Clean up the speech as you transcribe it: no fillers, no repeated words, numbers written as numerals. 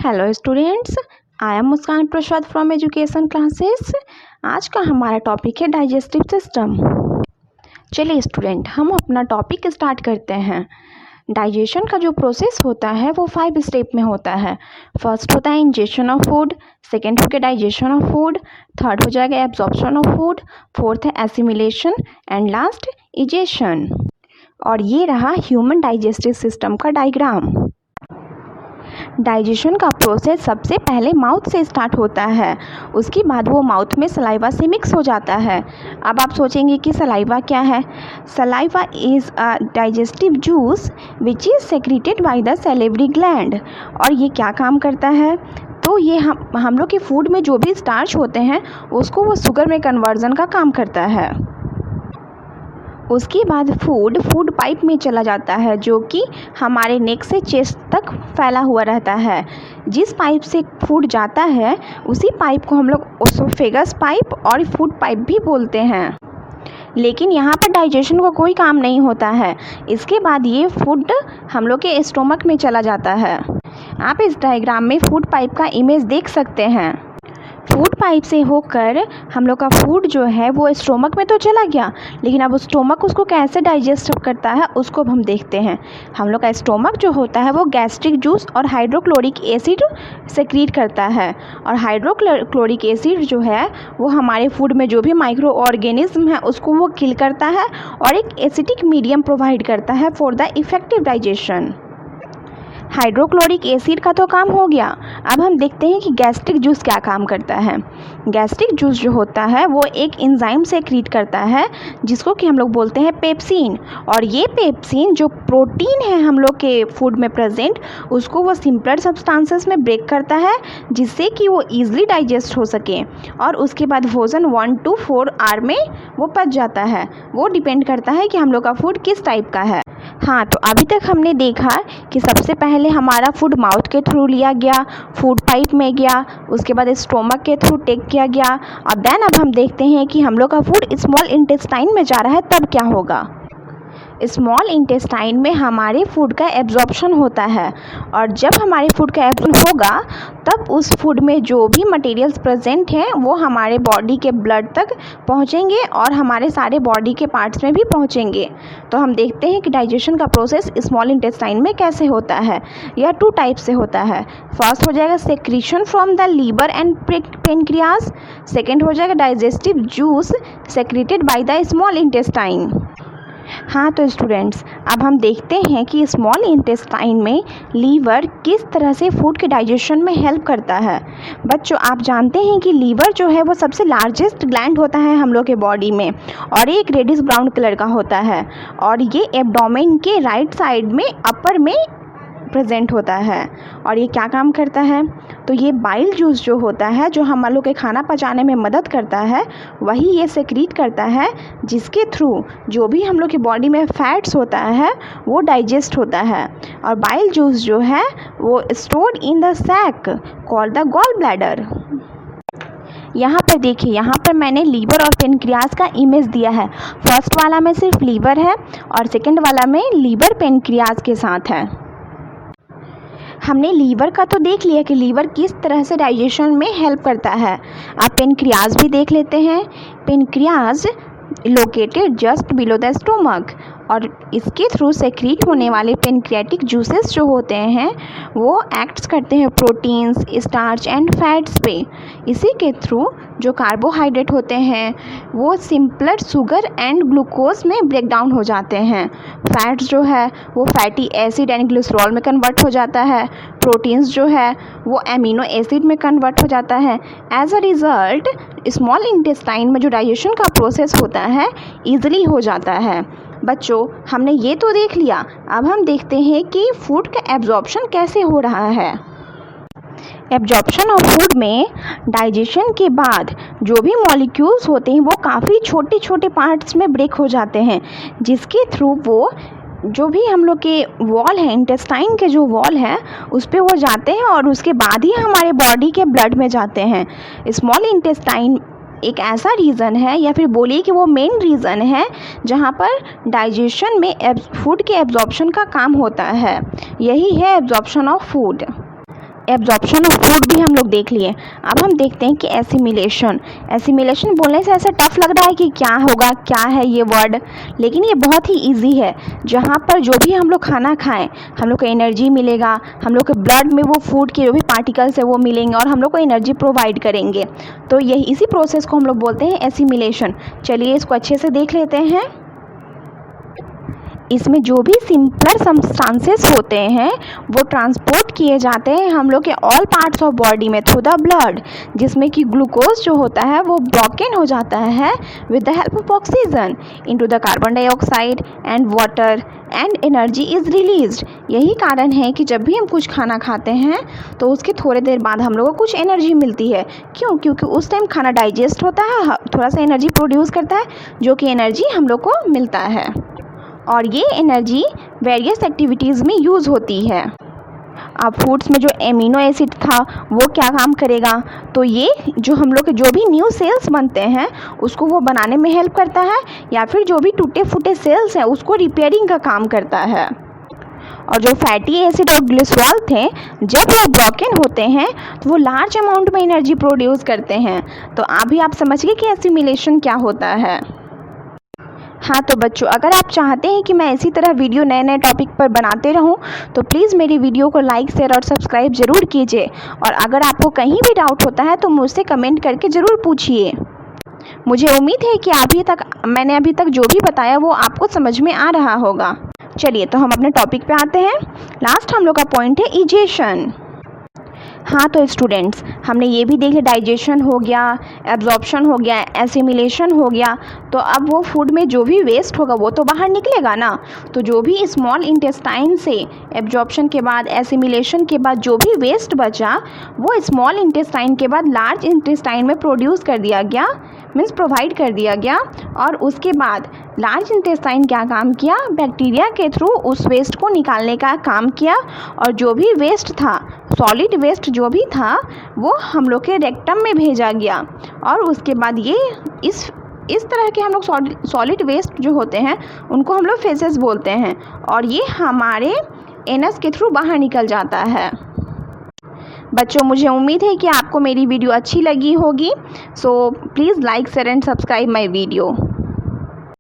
Hello students, I am Muskan Prasad from education classes. आज का हमारा टॉपिक है डाइजेस्टिव सिस्टम। चलिए स्टूडेंट, हम अपना टॉपिक स्टार्ट करते हैं। डाइजेशन का जो प्रोसेस होता है वो 5 स्टेप में होता है। फर्स्ट होता है इंजेशन ऑफ फूड, सेकेंड हो गया डाइजेशन ऑफ फूड, थर्ड हो जाएगा एब्जॉर्प्शन ऑफ फूड, फोर्थ है एसिमिलेशन एंड लास्ट इजेशन। और ये रहा ह्यूमन डाइजेस्टिव सिस्टम का डायग्राम। डाइजेशन का प्रोसेस सबसे पहले माउथ से स्टार्ट होता है, उसके बाद वो माउथ में सलाइवा से मिक्स हो जाता है। अब आप सोचेंगे कि सलाइवा क्या है। Saliva is a digestive juice which is secreted by the salivary gland. और ये क्या काम करता है, तो ये हम लोग के फूड में जो भी स्टार्च होते हैं उसको वो शुगर में कन्वर्जन का काम करता है। उसके बाद फूड पाइप में चला जाता है, जो कि हमारे नेक से चेस्ट तक फैला हुआ रहता है। जिस पाइप से फूड जाता है उसी पाइप को हम लोग ओसोफेगस पाइप और फूड पाइप भी बोलते हैं। लेकिन यहाँ पर डाइजेशन का कोई काम नहीं होता है। इसके बाद ये फूड हम लोग के स्टोमक में चला जाता है। आप इस डायग्राम में फूड पाइप का इमेज देख सकते हैं। फूड पाइप से होकर हम लोग का फूड जो है वो स्टोमक में तो चला गया, लेकिन अब स्टोमक उसको कैसे डाइजेस्ट करता है उसको अब हम देखते हैं। हम लोग का स्टोमक जो होता है वो गैस्ट्रिक जूस और हाइड्रोक्लोरिक एसिड सेक्रीट करता है। और हाइड्रोक्लोरिक एसिड जो है वो हमारे फूड में जो भी माइक्रो ऑर्गेनिज्म है उसको वो किल करता है और एक एसिडिक मीडियम प्रोवाइड करता है for the effective digestion. Hydrochloric acid का तो काम हो गया। अब हम देखते हैं कि गैस्ट्रिक जूस क्या काम करता है। गैस्ट्रिक जूस जो होता है वो एक एंजाइम से क्रिएट करता है जिसको कि हम लोग बोलते हैं पेप्सिन। और ये पेप्सिन जो प्रोटीन है हम लोग के फूड में प्रेजेंट, उसको वो सिंपलर सब्सटेंसेस में ब्रेक करता है जिससे कि वो ईजिली डाइजेस्ट हो सके। और उसके बाद भोजन 1 to 4 आवर में वो पच जाता है। वो डिपेंड करता है कि हम लोग का फूड किस टाइप का है। हाँ, तो अभी तक हमने देखा कि सबसे पहले हमारा फूड माउथ के थ्रू लिया गया, फूड पाइप में गया, उसके बाद स्टोमक के थ्रू टेक किया गया। और देन अब हम देखते हैं कि हम लोग का फूड स्मॉल इंटेस्टाइन में जा रहा है, तब क्या होगा। स्मॉल इंटेस्टाइन में हमारे फूड का एब्जॉर्प्शन होता है। और जब हमारे फूड का एब्जॉर्प्शन होगा तब उस फूड में जो भी मटेरियल्स प्रेजेंट हैं वो हमारे बॉडी के ब्लड तक पहुंचेंगे और हमारे सारे बॉडी के पार्ट्स में भी पहुंचेंगे। तो हम देखते हैं कि डाइजेशन का प्रोसेस स्मॉल इंटेस्टाइन में कैसे होता है। यह 2 टाइप से होता है। फर्स्ट हो जाएगा secretion from the liver and pancreas, second हो जाएगा digestive juice secreted by the small intestine. हाँ, तो स्टूडेंट्स अब हम देखते हैं कि स्मॉल इंटेस्टाइन में लीवर किस तरह से फूड के डाइजेशन में हेल्प करता है। बच्चों, आप जानते हैं कि लीवर जो है वो सबसे लार्जेस्ट ग्लैंड होता है हम लोग के बॉडी में और एक रेडिश ब्राउन कलर का होता है। और ये एब्डोमेन के राइट साइड में अपर में प्रेजेंट होता है। और ये क्या काम करता है, तो ये बाइल जूस जो होता है जो हम लोग के खाना पचाने में मदद करता है वही ये सेक्रीट करता है, जिसके थ्रू जो भी हम लोग की बॉडी में फैट्स होता है वो डाइजेस्ट होता है। और बाइल जूस जो है वो stored in the sac called the gall bladder. यहाँ पर देखिए, यहाँ पर मैंने लीवर और पेनक्रियाज का इमेज दिया है। फर्स्ट वाला में सिर्फ लीवर है और सेकेंड वाला में लीवर पेनक्रियाज के साथ है। हमने लीवर का तो देख लिया कि लीवर किस तरह से डाइजेशन में हेल्प करता है। अब पेनक्रियाज भी देख लेते हैं। Pancreas located just below the stomach और इसके थ्रू सेक्रीट होने वाले पेनक्रियाटिक जूसेस जो होते हैं वो एक्ट्स करते हैं प्रोटीन्स, स्टार्च एंड फैट्स पे। इसी के थ्रू जो कार्बोहाइड्रेट होते हैं वो सिंपलर शुगर एंड ग्लूकोज में ब्रेक डाउन हो जाते हैं। फैट्स जो है वो फैटी एसिड एंड ग्लिसरॉल में कन्वर्ट हो जाता है। प्रोटीन्स जो है वो एमिनो एसिड में कन्वर्ट हो जाता है। As a result small intestine में जो डाइजेशन का प्रोसेस होता है ईजिली हो जाता है। बच्चों, हमने ये तो देख लिया, अब हम देखते हैं कि फूड का एब्जॉर्प्शन कैसे हो रहा है। एब्जॉर्प्शन ऑफ फूड में डाइजेशन के बाद जो भी मॉलिक्यूल्स होते हैं वो काफ़ी छोटे छोटे पार्ट्स में ब्रेक हो जाते हैं, जिसके थ्रू वो जो भी हम लोग के वॉल है, इंटेस्टाइन के जो वॉल है उस पर वो जाते हैं और उसके बाद ही हमारे बॉडी के ब्लड में जाते हैं। स्मॉल इंटेस्टाइन एक ऐसा रीज़न है या फिर बोलिए कि वो मेन रीज़न है जहाँ पर डाइजेशन में फूड के एब्जॉर्प्शन का काम होता है। यही है absorption of food. Absorption of food भी हम लोग देख लिए। अब हम देखते हैं कि एसिमिलेशन। एसिमिलेशन बोलने से ऐसा टफ लग रहा है कि क्या होगा, क्या है ये वर्ड, लेकिन ये बहुत ही इजी है। जहाँ पर जो भी हम लोग खाना खाएं, हम लोग को एनर्जी मिलेगा, हम लोग के ब्लड में वो फूड के जो भी पार्टिकल्स है वो मिलेंगे और हम लोग को एनर्जी प्रोवाइड करेंगे। तो यही इसी प्रोसेस को हम लोग बोलते हैं एसिमिलेशन। चलिए इसको अच्छे से देख लेते हैं। इसमें जो भी सिंपलर सब्सटेंसेस होते हैं वो ट्रांसपोर्ट किए जाते हैं हम लोग के ऑल पार्ट्स ऑफ बॉडी में थ्रू द ब्लड, जिसमें कि ग्लूकोज जो होता है वो ब्रोकन हो जाता है with the help of oxygen into the carbon dioxide and water and energy is released. यही कारण है कि जब भी हम कुछ खाना खाते हैं तो उसके थोड़े देर बाद हम लोग को कुछ एनर्जी मिलती है। क्यों? क्योंकि उस टाइम खाना डाइजेस्ट होता है, थोड़ा सा एनर्जी प्रोड्यूस करता है, जो कि एनर्जी हम लोग को मिलता है और ये एनर्जी वेरियस एक्टिविटीज़ में यूज़ होती है। अब फूड्स में जो एमिनो एसिड था वो क्या काम करेगा, तो ये जो हम लोग के जो भी न्यू सेल्स बनते हैं उसको वो बनाने में हेल्प करता है, या फिर जो भी टूटे फूटे सेल्स हैं उसको रिपेयरिंग का काम करता है। और जो फैटी एसिड और ग्लिसरॉल थे, जब वो ब्रोकन होते हैं तो वो लार्ज अमाउंट में एनर्जी प्रोड्यूस करते हैं। तो अभी आप समझ गए कि एसिमिलेशन क्या होता है। हाँ तो बच्चों, अगर आप चाहते हैं कि मैं इसी तरह वीडियो नए नए टॉपिक पर बनाते रहूं तो प्लीज़ मेरी वीडियो को लाइक, शेयर और सब्सक्राइब ज़रूर कीजिए। और अगर आपको कहीं भी डाउट होता है तो मुझसे कमेंट करके ज़रूर पूछिए। मुझे उम्मीद है कि मैंने अभी तक जो भी बताया वो आपको समझ में आ रहा होगा। चलिए तो हम अपने टॉपिक पे आते हैं। लास्ट हम लोग का पॉइंट है इजेशन। हाँ तो स्टूडेंट्स, हमने ये भी देख लिया, डाइजेशन हो गया, एब्जॉर्प्शन हो गया, एसिमिलेशन हो गया। तो अब वो फूड में जो भी वेस्ट होगा वो तो बाहर निकलेगा ना। तो जो भी स्मॉल इंटेस्टाइन से एब्जॉर्प्शन के बाद, एसिमिलेशन के बाद जो भी वेस्ट बचा वो स्मॉल इंटेस्टाइन के बाद लार्ज इंटेस्टाइन में प्रोड्यूस कर दिया गया, मीन्स प्रोवाइड कर दिया गया। और उसके बाद लार्ज इंटेस्टाइन क्या काम किया, बैक्टीरिया के थ्रू उस वेस्ट को निकालने का काम किया। और जो भी वेस्ट था, सॉलिड वेस्ट जो भी था, वो हम लोग के रेक्टम में भेजा गया। और उसके बाद ये इस तरह के हम लोग सॉलिड वेस्ट जो होते हैं उनको हम लोग फेसेस बोलते हैं, और ये हमारे एनस के थ्रू बाहर निकल जाता है। बच्चों, मुझे उम्मीद है कि आपको मेरी वीडियो अच्छी लगी होगी। So please like, share and subscribe my video.